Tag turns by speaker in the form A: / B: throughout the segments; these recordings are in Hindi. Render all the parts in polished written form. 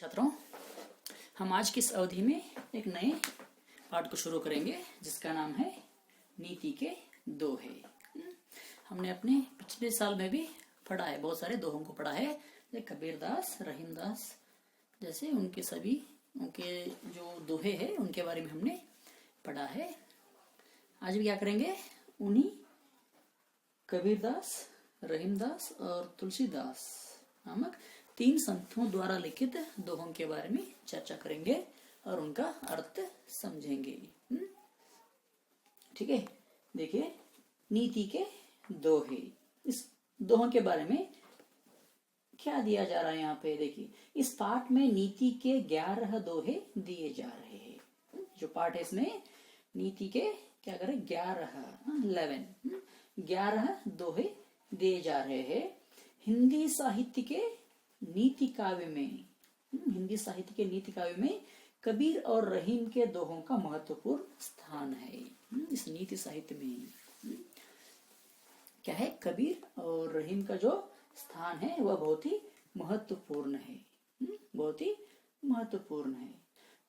A: छात्रों, हम आज की इस अवधि में एक नए पाठ को शुरू करेंगे जिसका नाम है नीति के दोहे। हमने अपने पिछले साल में भी पढ़ा है, बहुत सारे दोहों को पढ़ा है, जैसे कबीरदास, रहीमदास जैसे उनके जो दोहे हैं उनके बारे में हमने पढ़ा है। आज भी क्या करेंगे, उन्हीं कबीरदास, रहीमदास और तुलसीदास नामक 3 संतों द्वारा लिखित दोहों के बारे में चर्चा करेंगे और उनका अर्थ समझेंगे। ठीक है, देखिए नीति के दोहे। इस दोहों के बारे में क्या दिया जा रहा है यहाँ पे देखिए, इस पाठ में नीति के 11 दोहे दिए जा रहे हैं। जो पाठ है इसमें नीति के क्या करें 11 दोहे दिए जा रहे हैं। हिंदी साहित्य के नीति काव्य में कबीर और रहीम के दोहों का महत्वपूर्ण स्थान है। इस नीति साहित्य में क्या है, कबीर और रहीम का जो स्थान है वह बहुत ही महत्वपूर्ण है।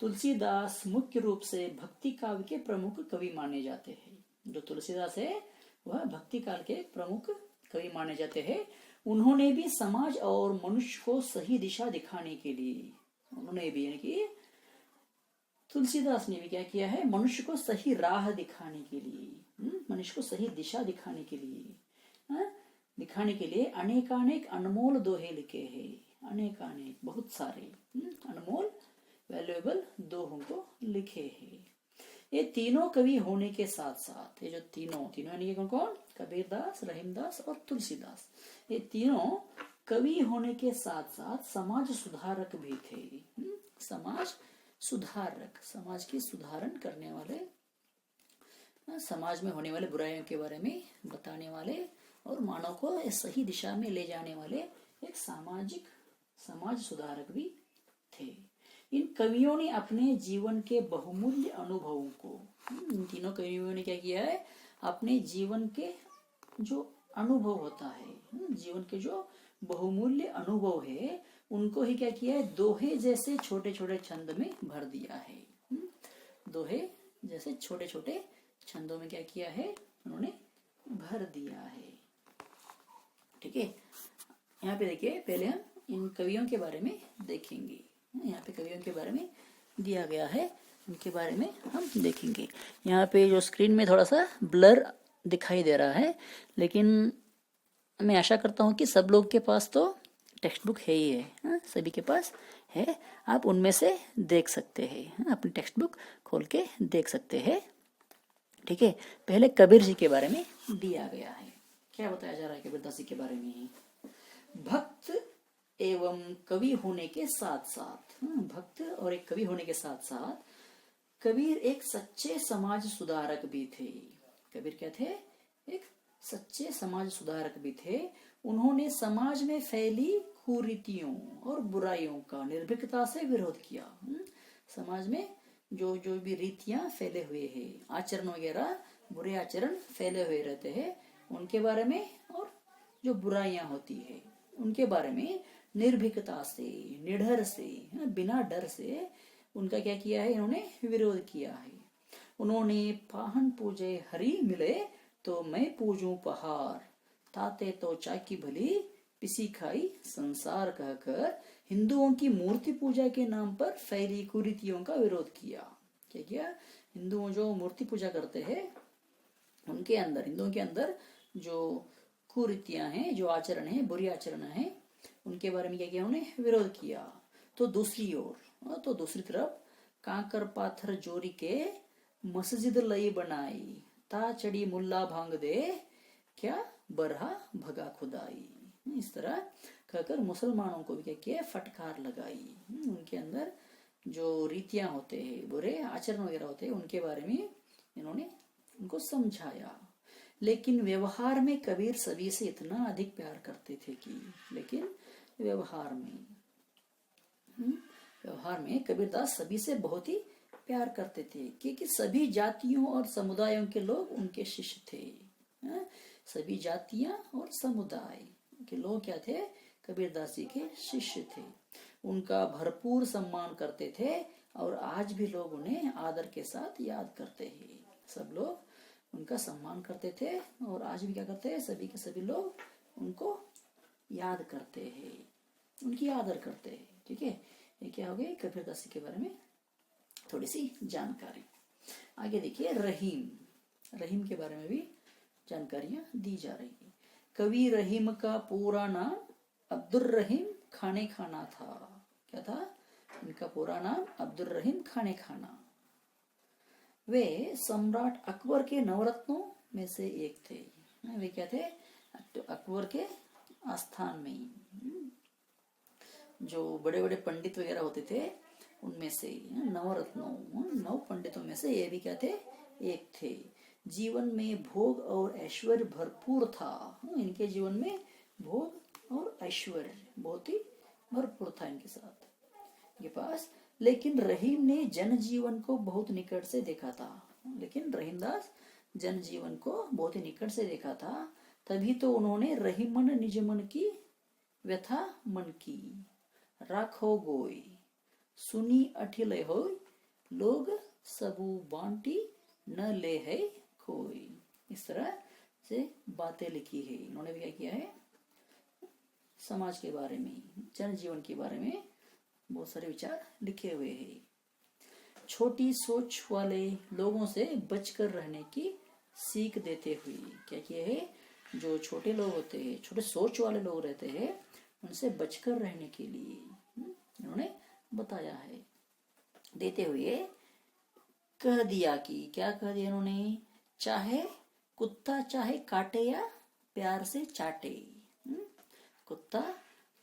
A: तुलसीदास मुख्य रूप से भक्ति काव्य के प्रमुख कवि माने जाते हैं। जो तुलसीदास है वह भक्ति काल के प्रमुख कवि माने जाते हैं। उन्होंने भी समाज और मनुष्य को सही दिशा दिखाने के लिए, यानी कि तुलसीदास ने भी क्या किया है, मनुष्य को सही राह दिखाने के लिए, मनुष्य को सही दिशा दिखाने के लिए अनेकानेक अनमोल दोहे लिखे हैं। अनेकानेक बहुत सारे अनमोल वैल्यूएबल दोहों को लिखे हैं। ये तीनों कवि होने के साथ साथ, ये जो तीनों यानी कौन, कबीरदास, रहीमदास और तुलसीदास, ये तीनों कवि होने के साथ साथ समाज सुधारक भी थे। समाज सुधारक, समाज की सुधारण करने वाले, समाज में होने वाले बुराइयों के बारे में बताने वाले और मानव को सही दिशा में ले जाने वाले एक समाज सुधारक भी थे। इन कवियों ने अपने जीवन के बहुमूल्य अनुभवों को, इन तीनों कवियों ने क्या किया है, अपने जीवन के जो अनुभव होता है, जीवन के जो बहुमूल्य अनुभव है, उनको ही क्या किया है, दोहे जैसे छोटे छोटे छंद में भर दिया है। दोहे जैसे छोटे छोटे छंदों में क्या किया है, उन्होंने भर दिया है। ठीक है, यहाँ पे देखिए, पहले हम इन कवियों के बारे में देखेंगे। यहाँ पे कवियों के बारे में दिया गया है, उनके बारे में हम देखेंगे। यहाँ पे जो स्क्रीन में थोड़ा सा ब्लर दिखाई दे रहा है, लेकिन मैं आशा करता हूँ कि सब लोग के पास तो टेक्स्ट बुक है ही है, सभी के पास है। आप उनमें से देख सकते हैं, अपनी टेक्स्ट बुक खोल के देख सकते हैं। ठीक है, पहले कबीर जी के बारे में दिया गया है। क्या बताया जा रहा है कबीरदास जी के बारे में, भक्त एवं कवि होने के साथ साथ, भक्त और एक कवि होने के साथ साथ कबीर एक सच्चे समाज सुधारक भी थे। कबीर क्या थे, एक सच्चे समाज सुधारक भी थे। उन्होंने समाज में फैली कुरीतियों और बुराइयों का निर्भीकता से विरोध किया। समाज में जो भी रीतियां फैले हुए हैं, आचरण वगैरह, बुरे आचरण फैले हुए रहते हैं, उनके बारे में, और जो बुराइयां होती है उनके बारे में निर्भीकता से, निडर से, बिना डर से उनका क्या किया है, इन्होंने विरोध किया है। उन्होंने पाहन पूजे हरि मिले तो मैं पूजूं पहाड़, ताते तो चाकी भली पिसी खाई संसार कहकर हिंदुओं की मूर्ति पूजा के नाम पर फैली कुरीतियों का विरोध किया। क्या किया, हिंदुओं जो मूर्ति पूजा करते हैं उनके अंदर, हिंदुओं के अंदर जो कुरीतियां हैं, जो आचरण है, बुरी आचरण है, उनके बारे में क्या किया, उन्होंने विरोध किया। तो दूसरी तरफ कांकर पाथर जोरी के मस्जिद लई बनाई, ता चढ़ी मुल्ला भांग दे क्या बरहा भगा खुदाई। इस तरह कहकर मुसलमानों को भी क्या किया, फटकार लगाई। उनके अंदर जो रीतियां होते हैं, बुरे आचरण वगैरह होते हैं, उनके बारे में इन्होंने उनको समझाया। लेकिन व्यवहार में कबीर सभी से इतना अधिक प्यार करते थे कि, लेकिन व्यवहार में कबीरदास सभी से बहुत ही प्यार करते थे, क्योंकि सभी जातियों और समुदायों के लोग उनके शिष्य थे। सभी जातियां और समुदाय के लोग क्या थे, कबीरदास जी के शिष्य थे। उनका भरपूर सम्मान करते थे और आज भी लोग उन्हें आदर के साथ याद करते हैं। सब लोग उनका सम्मान करते थे और आज भी क्या करते हैं, सभी के सभी लोग उनको याद करते हैं, उनकी आदर करते हैं। ठीक है, ये क्या हो गया कबीरदास जी के बारे में थोड़ी सी जानकारी। आगे देखिए रहीम, रहीम के बारे में भी जानकारियां दी जा रही है। कवि रहीम का पूरा नाम अब्दुल रहीम खाने खाना था। क्या था इनका पूरा नाम? अब्दुल रहीम खाने खाना। वे सम्राट अकबर के नवरत्नों में से एक थे। वे क्या थे? तो अकबर के आस्थान में जो बड़े बड़े पंडित वगैरह होते थे उनमें से नवरत्नों, 9 पंडितों में से ये भी क्या थे? एक थे। जीवन में भोग और ऐश्वर्य भरपूर था। इनके जीवन में भोग और ऐश्वर्य बहुत ही भरपूर था इनके साथ, इनके पास। लेकिन रहीम ने जनजीवन को बहुत निकट से देखा था। लेकिन रहीमदास जनजीवन को बहुत ही निकट से देखा था, तभी तो उन्होंने रहीमन निज मन की व्यथा मन की राखो गोई सुनी अठिले होय लोग सबू बांटी न ले है कोई। इस तरह से बातें लिखी है इन्होंने भी। क्या किया है? समाज के बारे में, जनजीवन के बारे में बहुत सारे विचार लिखे हुए हैं। छोटी सोच वाले लोगों से बचकर रहने की सीख देते हुए क्या किया है? जो छोटे लोग होते हैं, छोटे सोच वाले लोग रहते हैं, उनसे बचकर रहने के लिए इन्होंने बताया है। देते हुए कह दिया कि क्या कह दिया इन्होंने? चाहे कुत्ता चाहे काटे या प्यार से चाटे। कुत्ता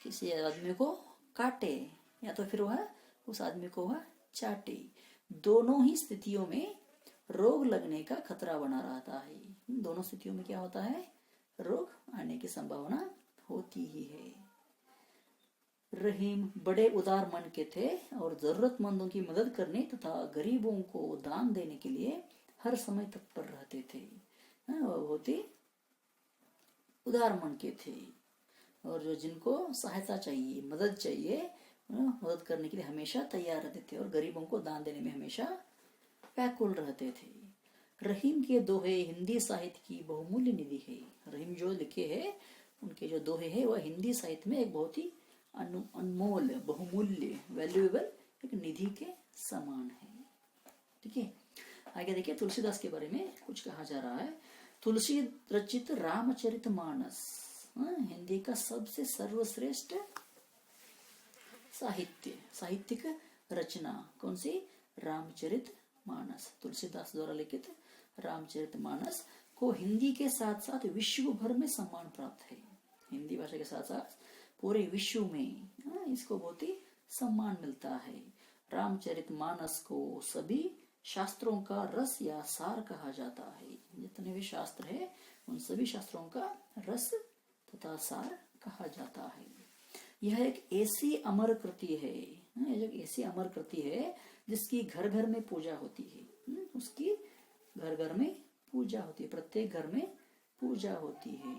A: किसी आदमी को काटे या तो फिर वह उस आदमी को वह चाटे, दोनों ही स्थितियों में रोग लगने का खतरा बना रहता है। दोनों स्थितियों में क्या होता है? रोग आने की संभावना होती ही है। रहीम बड़े उदार मन के थे और जरूरतमंदों की मदद करने तथा गरीबों को दान देने के लिए हर समय तत्पर रहते थे। बहुत ही उदार मन के थे और जो जिनको सहायता चाहिए, मदद चाहिए, मदद करने के लिए हमेशा तैयार रहते थे और गरीबों को दान देने में हमेशा व्याकुल रहते थे। रहीम के दोहे हिंदी साहित्य की बहुमूल्य निधि है। रहीम जो लिखे हैं उनके जो दोहे हैं वह हिंदी साहित्य में एक बहुत ही अनमोल, बहुमूल्य, वैल्यूएबल एक निधि के समान है। ठीक है, आगे देखिए तुलसीदास के बारे में कुछ कहा जा रहा है। तुलसी रचित रामचरितमानस हिंदी का सबसे सर्वश्रेष्ठ साहित्यिक रचना कौन सी? रामचरितमानस। तुलसीदास द्वारा लिखित रामचरितमानस को हिंदी के साथ साथ विश्व भर में सम्मान प्राप्त है। हिंदी भाषा के साथ साथ पूरे विश्व में इसको बहुत ही सम्मान मिलता है। रामचरितमानस को सभी शास्त्रों का रस या सार कहा जाता है। जितने भी शास्त्र है उन सभी शास्त्रों का रस तथा सार कहा जाता है। यह एक ऐसी अमर कृति है, एक ऐसी अमर कृति है जिसकी घर घर में पूजा होती है। उसकी घर घर में पूजा होती है, प्रत्येक घर में पूजा होती है।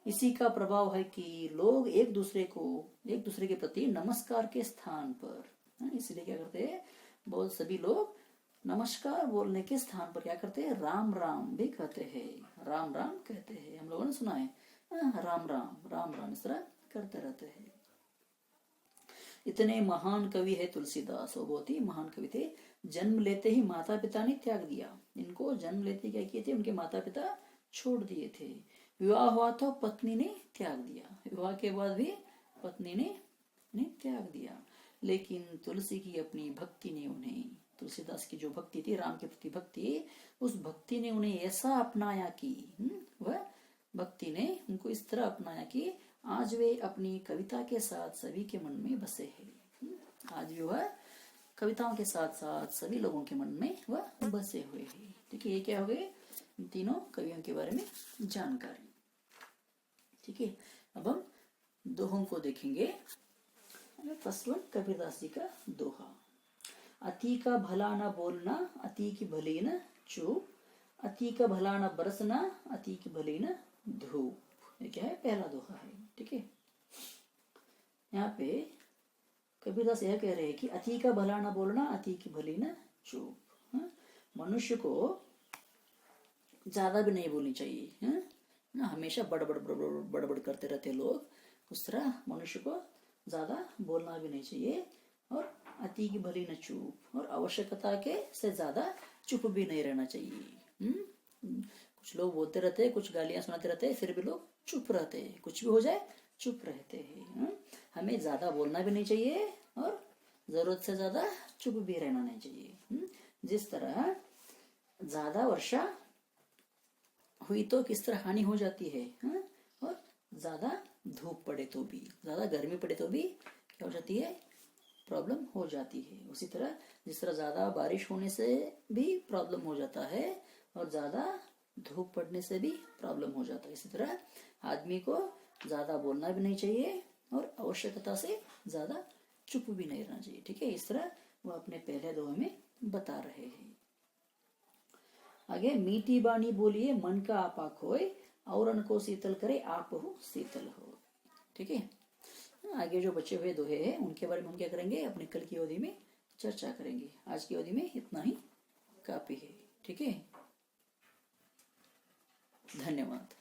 A: इसी का प्रभाव है कि लोग एक दूसरे के प्रति नमस्कार के स्थान पर, इसलिए क्या करते हैं? बहुत सभी लोग नमस्कार बोलने के स्थान पर क्या करते हैं? राम राम भी कहते हैं, राम राम कहते हैं। हम लोगों ने सुना है राम राम राम राम, इस तरह करते रहते हैं। इतने महान कवि है तुलसीदास, वो बहुत ही महान कवि थे। जन्म लेते ही माता पिता ने त्याग दिया इनको। जन्म लेते क्या किए थे? उनके माता पिता छोड़ दिए थे। विवाह हुआ तो पत्नी ने त्याग दिया, विवाह के बाद भी पत्नी ने त्याग दिया। लेकिन तुलसी की अपनी भक्ति ने उन्हें, तुलसीदास की जो भक्ति थी, राम के प्रति भक्ति, उस भक्ति ने उन्हें ऐसा अपनाया कि वह भक्ति ने उनको इस तरह अपनाया कि आज वे अपनी कविता के साथ सभी के मन में बसे हैं। आज भी वह कविताओं के साथ साथ सभी लोगों के मन में वह बसे हुए हैं। ठीक है, ये क्या हो गए? तीनों कवियों के बारे में जानकारी। ठीक है, अब हम दोहों को देखेंगे। फर्स्ट वन कबीरदास जी का दोहा। अति का भला न बोलना, अति की भली न चूप, अति का भला न बरसना, अति की भली न धूप। ये क्या है? पहला दोहा है। ठीक है, यहाँ पे कबीरदास यह कह रहे हैं कि अति का भला ना बोलना, अति की भली ना चूप। हाँ? मनुष्य को ज्यादा भी नहीं बोलनी चाहिए। हाँ? ना हमेशा बड़बड़ बड़बड़ बड़बड़ करते रहते लोग, उस तरह मनुष्य को ज्यादा बोलना भी नहीं चाहिए। और अति की भली न चूप, और आवश्यकता के से ज्यादा चुप भी नहीं रहना चाहिए। कुछ लोग बोलते रहते हैं, कुछ गालियां सुनाते रहते हैं, फिर भी लोग चुप रहते हैं, कुछ भी हो जाए चुप रहते हैं। हमें ज्यादा बोलना भी नहीं चाहिए और जरूरत से ज्यादा चुप भी रहना नहीं चाहिए। जिस तरह ज्यादा वर्षा हुई तो किस तरह हानि हो जाती है, और ज्यादा धूप पड़े तो भी, ज्यादा गर्मी पड़े तो भी क्या हो जाती है, प्रॉब्लम हो जाती है। उसी तरह जिस तरह ज्यादा बारिश होने से भी प्रॉब्लम हो जाता है और ज्यादा धूप पड़ने से भी प्रॉब्लम हो जाता है, इसी तरह आदमी को ज्यादा बोलना भी नहीं चाहिए और आवश्यकता से ज्यादा चुप भी नहीं रहना चाहिए। ठीक है, इस तरह वो अपने पहले दोहे में बता रहे हैं। आगे, मीठी बानी बोलिए मन का आपा खोए, औरन को शीतल करे आप हो शीतल हो। ठीक है, आगे जो बचे हुए दोहे हैं उनके बारे में हम क्या करेंगे, अपने कल की अवधि में चर्चा करेंगे। आज की अवधि में इतना ही काफी है। ठीक है, धन्यवाद।